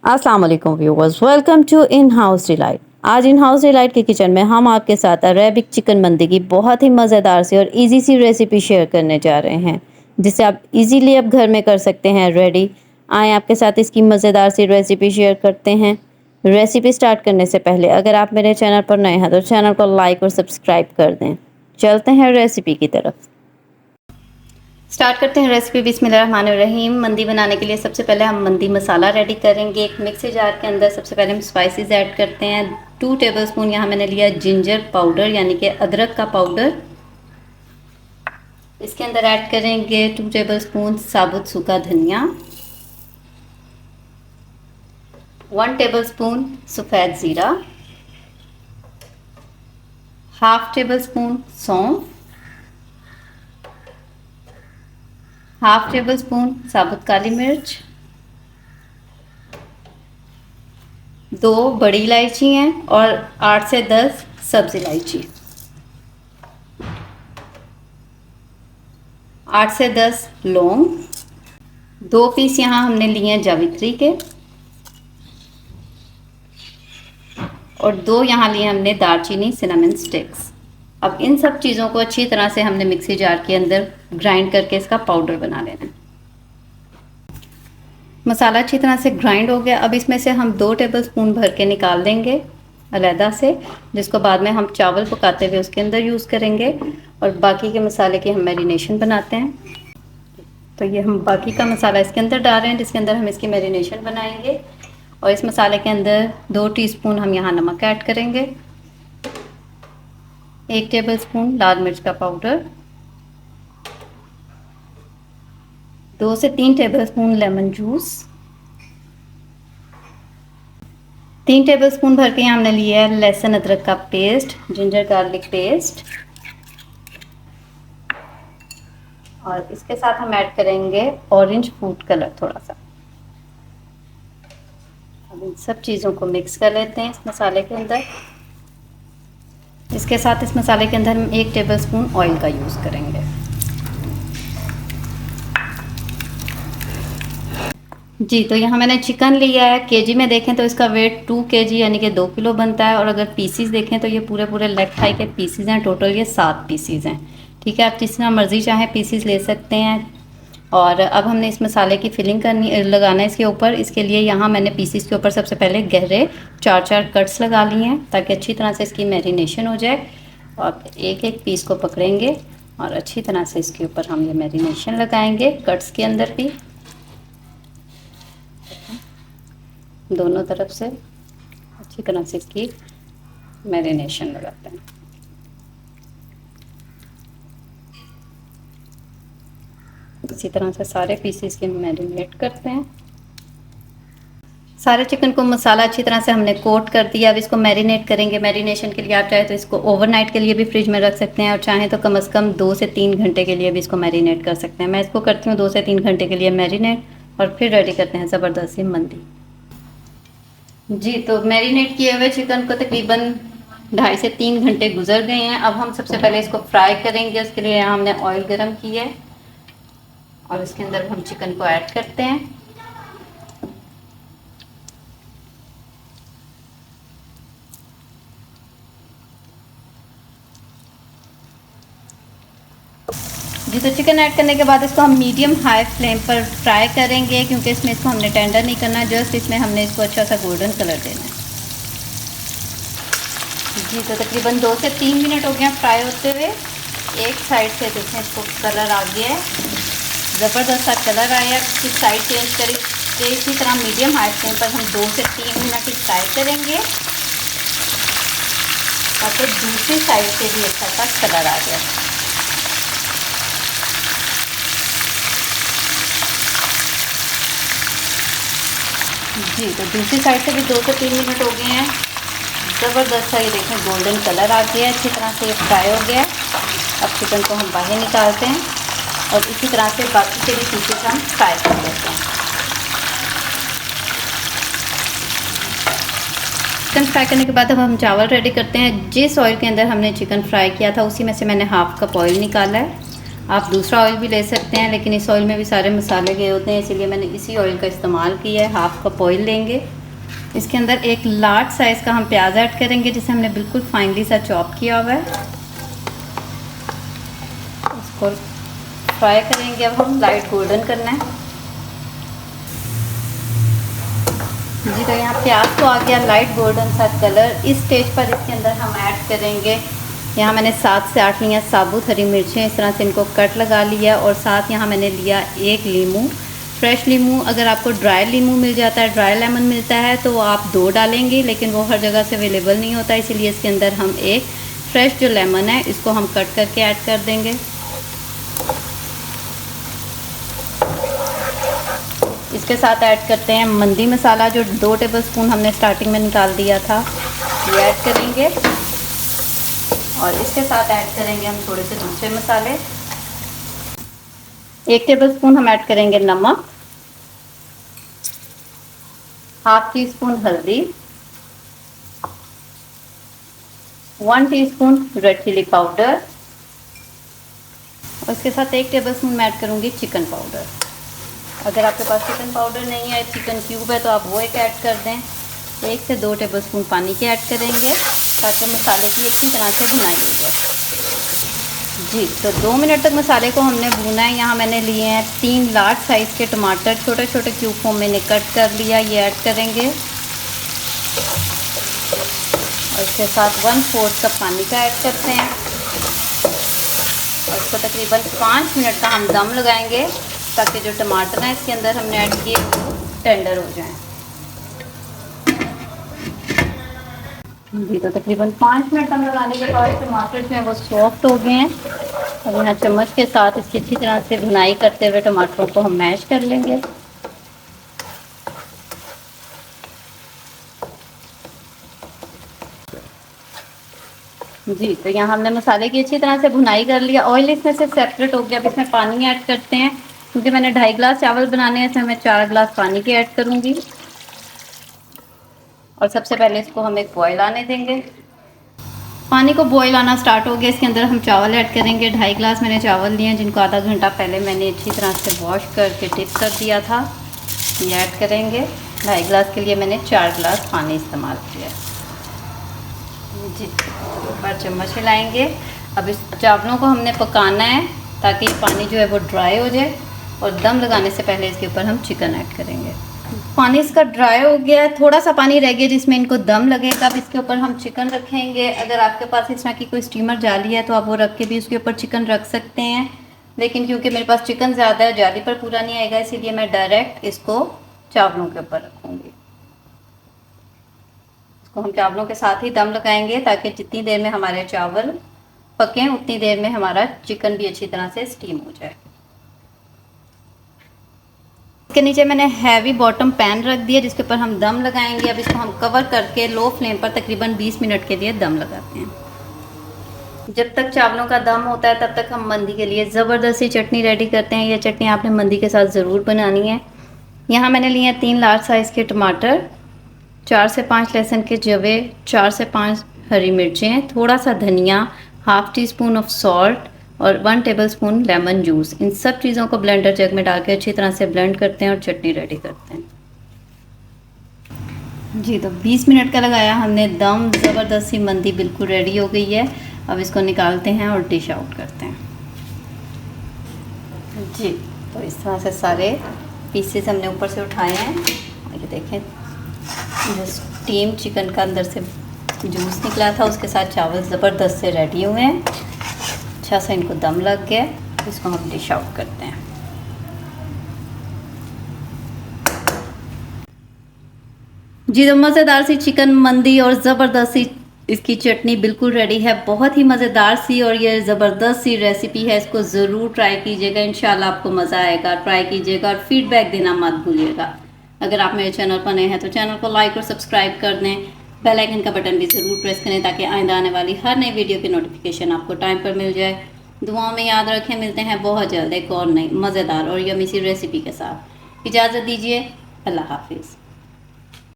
अस्सलाम वालेकुम viewers, welcome to in house delight. आज इन हाउस डिलाइट के किचन में हम आपके साथ अरेबिक चिकन मंदी की बहुत ही मज़ेदार सी और इजी सी रेसिपी शेयर करने जा रहे हैं, जिसे आप इजीली अब घर में कर सकते हैं रेडी। आए आपके साथ इसकी मज़ेदार सी रेसिपी शेयर करते हैं। रेसिपी स्टार्ट करने से पहले अगर आप मेरे चैनल पर नए हैं तो चैनल को लाइक और सब्सक्राइब कर दें। चलते हैं रेसिपी की तरफ। स्टार्ट करते हैं रेसिपी। बिस्मिल्लाहिर्रहमानिर्रहीम। मंदी बनाने के लिए सबसे पहले हम मंदी मसाला रेडी करेंगे। एक मिक्सी जार के अंदर सबसे पहले हम स्पाइसेस ऐड करते हैं। 2 टेबलस्पून यहाँ मैंने लिया जिंजर पाउडर यानी कि अदरक का पाउडर। इसके अंदर ऐड करेंगे 2 टेबलस्पून साबुत सूखा धनिया, 1 टेबलस्पून सफ़ेद ज़ीरा, हाफ टेबलस्पून सौंफ, हाफ टेबल स्पून साबुत काली मिर्च, 2 बड़ी इलायची हैं और 8 से 10 सब्ज़ इलायची, 8 से 10 लौंग, 2 पीस यहाँ हमने लिए हैं जावित्री के और 2 यहाँ लिए हमने दालचीनी सिनेमन स्टिक्स। अब इन सब चीज़ों को अच्छी तरह से हमने मिक्सी जार के अंदर ग्राइंड करके इसका पाउडर बना लेना है। मसाला अच्छी तरह से ग्राइंड हो गया। अब इसमें से हम 2 टेबलस्पून भर के निकाल देंगे अलहदा से, जिसको बाद में हम चावल पकाते हुए उसके अंदर यूज़ करेंगे और बाकी के मसाले की हम मैरिनेशन बनाते हैं। तो ये हम बाकी का मसाला इसके अंदर डाल रहे हैं, जिसके अंदर हम इसकी मैरिनेशन बनाएंगे। और इस मसाले के अंदर 2 टीस्पून हम यहाँ नमक ऐड करेंगे, 1 टेबलस्पून लाल मिर्च का पाउडर, 2 से 3 टेबलस्पून लेमन जूस, 3 टेबलस्पून भर के यहाँ हमने लिया है लहसुन अदरक का पेस्ट, जिंजर गार्लिक पेस्ट। और इसके साथ हम ऐड करेंगे ऑरेंज फूड कलर थोड़ा सा। अब इन सब चीज़ों को मिक्स कर लेते हैं इस मसाले के अंदर। इसके साथ इस मसाले के अंदर हम 1 टेबलस्पून ऑयल का यूज़ करेंगे। जी, तो यहाँ मैंने चिकन लिया है। केजी में देखें तो इसका वेट 2 केजी यानी कि 2 किलो बनता है। और अगर पीसीस देखें तो ये पूरे पूरे लेग थाई के पीसीस हैं। टोटल ये 7 पीसीस हैं। ठीक है, आप जिस तरह मर्ज़ी चाहें पीसीस ले सकते हैं। और अब हमने इस मसाले की फिलिंग करनी लगाना है इसके ऊपर। इसके लिए यहाँ मैंने पीसीस के ऊपर सबसे पहले गहरे 4-4 कट्स लगा लिए हैं, ताकि अच्छी तरह से इसकी मैरिनेशन हो जाए। और एक एक पीस को पकड़ेंगे और अच्छी तरह से इसके ऊपर हम ये मैरिनेशन लगाएंगे, कट्स के अंदर भी दोनों तरफ से अच्छी तरह से इसकी मैरिनेशन लगाते हैं। इसी तरह से सारे पीसेस के मैरिनेट करते हैं। सारे चिकन को मसाला अच्छी तरह से हमने कोट कर दिया। अब इसको मैरिनेट करेंगे। मैरिनेशन के लिए आप चाहे तो इसको ओवरनाइट के लिए भी फ्रिज में रख सकते हैं और चाहें तो कम से कम 2 से 3 घंटे के लिए भी इसको मैरिनेट कर सकते हैं। मैं इसको करती हूँ 2 से 3 घंटे के लिए मैरिनेट, और फिर रेडी करते हैं ज़बरदस्त सी मंदी। जी, तो मैरिनेट किए हुए चिकन को तकरीबन 2.5 से 3 घंटे गुजर गए हैं। अब हम सबसे पहले इसको फ्राई करेंगे। उसके लिए यहाँ हमने ऑयल गरम किया है और इसके अंदर हम चिकन को ऐड करते हैं। जी, तो चिकन ऐड करने के बाद इसको हम मीडियम हाई फ्लेम पर फ्राई करेंगे, क्योंकि इसमें इसको हमने टेंडर नहीं करना, जस्ट इसमें हमने इसको अच्छा सा गोल्डन कलर देना है। जी, तो तकरीबन 2 से 3 मिनट हो गया फ्राई होते हुए। एक साइड से देखें इसको कलर आ गया है, ज़बरदस्त सा कलर आया। फिर साइड चेंज करके इसी तरह मीडियम हाई फ्लेम पर हम 2 से 3 मिनट की फ्राई करेंगे, ताकि दूसरी साइड से भी अच्छा सा कलर आ जाए। जी, तो दूसरी साइड से भी 2 से 3 मिनट हो गए हैं। ज़बरदस्त सा ये देखें गोल्डन कलर आ गया है, अच्छी तरह से ये फ्राई हो गया है। अब चिकन को हम बाहर निकालते हैं और इसी तरह से बाकी के भी पीसेस हम फ्राई कर लेते हैं। चिकन फ्राई करने के बाद अब हम चावल रेडी करते हैं। जिस ऑयल के अंदर हमने चिकन फ्राई किया था उसी में से मैंने हाफ कप ऑयल निकाला है आप दूसरा ऑयल भी ले सकते हैं, लेकिन इस ऑयल में भी सारे मसाले गए होते हैं, इसीलिए मैंने इसी ऑयल का इस्तेमाल किया है। हाफ कप ऑयल लेंगे। इसके अंदर एक लार्ज साइज़ का हम प्याज ऐड करेंगे, जिसे हमने बिल्कुल फाइनली सा चॉप किया हुआ है। इसको फ्राई करेंगे। अब हम लाइट गोल्डन करना है। जी, तो यहाँ प्याज तो आ गया लाइट गोल्डन सा कलर। इस स्टेज पर इसके अंदर हम ऐड करेंगे, यहाँ मैंने 7 से 8 लिया साबुत हरी मिर्चें, इस तरह से इनको कट लगा लिया। और साथ यहाँ मैंने लिया एक लीमू, फ्रेश लीमू। अगर आपको ड्राई लीमू मिल जाता है, ड्राई लेमन मिलता है, तो आप 2 डालेंगे, लेकिन वो हर जगह से अवेलेबल नहीं होता, इसीलिए इसके अंदर हम एक फ्रेश जो लेमन है इसको हम कट करके ऐड कर देंगे। इसके साथ ऐड करते हैं मंदी मसाला, जो 2 टेबलस्पून हमने स्टार्टिंग में निकाल दिया था, ये ऐड करेंगे। और इसके साथ ऐड करेंगे हम थोड़े से दूसरे मसाले। 1 टेबलस्पून हम ऐड करेंगे नमक, हाफ टी स्पून हल्दी, 1 टीस्पून रेड चिली पाउडर, और इसके साथ 1 टेबलस्पून मैं ऐड करूँगी चिकन पाउडर। अगर आपके पास चिकन पाउडर नहीं है, चिकन क्यूब है, तो आप वो एक ऐड कर दें। 1 से 2 टेबलस्पून पानी के ऐड करेंगे, ताकि मसाले की अच्छी तरह से भुनाई हो जाए। जी, तो 2 मिनट तक मसाले को हमने भूना है। यहाँ मैंने लिए हैं 3 लार्ज साइज़ के टमाटर, छोटे छोटे क्यूब को मैंने कट कर लिया, ये ऐड करेंगे। और इसके साथ 1/4 कप पानी का ऐड करते हैं, और इसको तकरीबन 5 मिनट का हम दम लगाएंगे, ताकि जो टमाटर हैं इसके अंदर हमने ऐड किए वो टेंडर हो जाएं। जी, तो तकरीबन 5 मिनट दम लगाने के बाद टमाटर जो है वो सॉफ्ट हो गए हैं। अब यहाँ चम्मच के साथ इसकी अच्छी तरह से भुनाई करते हुए टमाटरों को हम मैश कर लेंगे। जी, तो यहाँ हमने मसाले की अच्छी तरह से भुनाई कर लिया। ऑयल इसमें से सेपरेट हो गया। अब इसमें पानी ऐड करते हैं, क्योंकि मैंने 2.5 गिलास चावल बनाने हैं, इसमें मैं 4 गिलास पानी के ऐड करूँगी। और सबसे पहले इसको हम एक बॉयल आने देंगे। पानी को बॉयल आना स्टार्ट हो गया, इसके अंदर हम चावल ऐड करेंगे। 2.5 गिलास मैंने चावल लिए हैं, जिनको आधा घंटा पहले मैंने अच्छी तरह से वॉश करके डिप कर दिया था, ये ऐड करेंगे। 2.5 गिलास के लिए मैंने 4 गिलास पानी इस्तेमाल किया। जी, एक बार चम्मच हिलाएंगे। अब इस चावलों को हमने पकाना है, ताकि पानी जो है वो ड्राई हो जाए, और दम लगाने से पहले इसके ऊपर हम चिकन ऐड करेंगे। पानी इसका ड्राई हो गया है, थोड़ा सा पानी रह गया जिसमें इनको दम लगेगा। अब इसके ऊपर हम चिकन रखेंगे। अगर आपके पास इस तरह की कोई स्टीमर जाली है, तो आप वो रख के भी उसके ऊपर चिकन रख सकते हैं, लेकिन क्योंकि मेरे पास चिकन ज़्यादा है, जाली पर पूरा नहीं आएगा, इसीलिए मैं डायरेक्ट इसको चावलों के ऊपर रखूँगी। इसको हम चावलों के साथ ही दम लगाएंगे, ताकि जितनी देर में हमारे चावल पकें, उतनी देर में हमारा चिकन भी अच्छी तरह से स्टीम हो जाए। इसके नीचे मैंने हैवी बॉटम पैन रख दिया, जिसके ऊपर हम दम लगाएंगे। अब इसको हम कवर करके लो फ्लेम पर तकरीबन 20 मिनट के लिए दम लगाते हैं। जब तक चावलों का दम होता है, तब तक हम मंदी के लिए ज़बरदस्ती चटनी रेडी करते हैं। यह चटनी आपने मंदी के साथ ज़रूर बनानी है। यहाँ मैंने लिए हैं 3 लार्ज साइज़ के टमाटर, 4 से 5 लहसुन के जवे, 4 से 5 हरी मिर्चें, थोड़ा सा धनिया, half tea spoon of salt, और 1 टेबलस्पून लेमन जूस। इन सब चीज़ों को ब्लेंडर जग में डाल के अच्छी तरह से ब्लेंड करते हैं और चटनी रेडी करते हैं। जी, तो 20 मिनट का लगाया हमने दम। ज़बरदस्ती मंदी बिल्कुल रेडी हो गई है। अब इसको निकालते हैं और डिश आउट करते हैं। जी, तो इस तरह से सारे पीसेस हमने ऊपर से उठाए हैं। ये देखें, जो स्टीम चिकन का अंदर से जूस निकला था, उसके साथ चावल ज़बरदस्त से रेडी हुए हैं। अच्छा सा इनको दम लग गया। इसको हम डिश आउट करते हैं। जी, तो मज़ेदार सी चिकन मंदी और ज़बरदस्त सी इसकी चटनी बिल्कुल रेडी है। बहुत ही मज़ेदार सी और ये ज़बरदस्त सी रेसिपी है। इसको ज़रूर ट्राई कीजिएगा, इंशाल्लाह आपको मज़ा आएगा। ट्राई कीजिएगा और फीडबैक देना मत भूलिएगा। अगर आप मेरे चैनल पर नए हैं, तो चैनल को लाइक और सब्सक्राइब कर दें। बेल आइकन का बटन भी ज़रूर प्रेस करें, ताकि आइंदा आने वाली हर नई वीडियो की नोटिफिकेशन आपको टाइम पर मिल जाए। दुआओं में याद रखें। मिलते हैं बहुत जल्द एक और नई मज़ेदार और यमी सी रेसिपी के साथ। इजाज़त दीजिए। अल्लाह हाफिज़।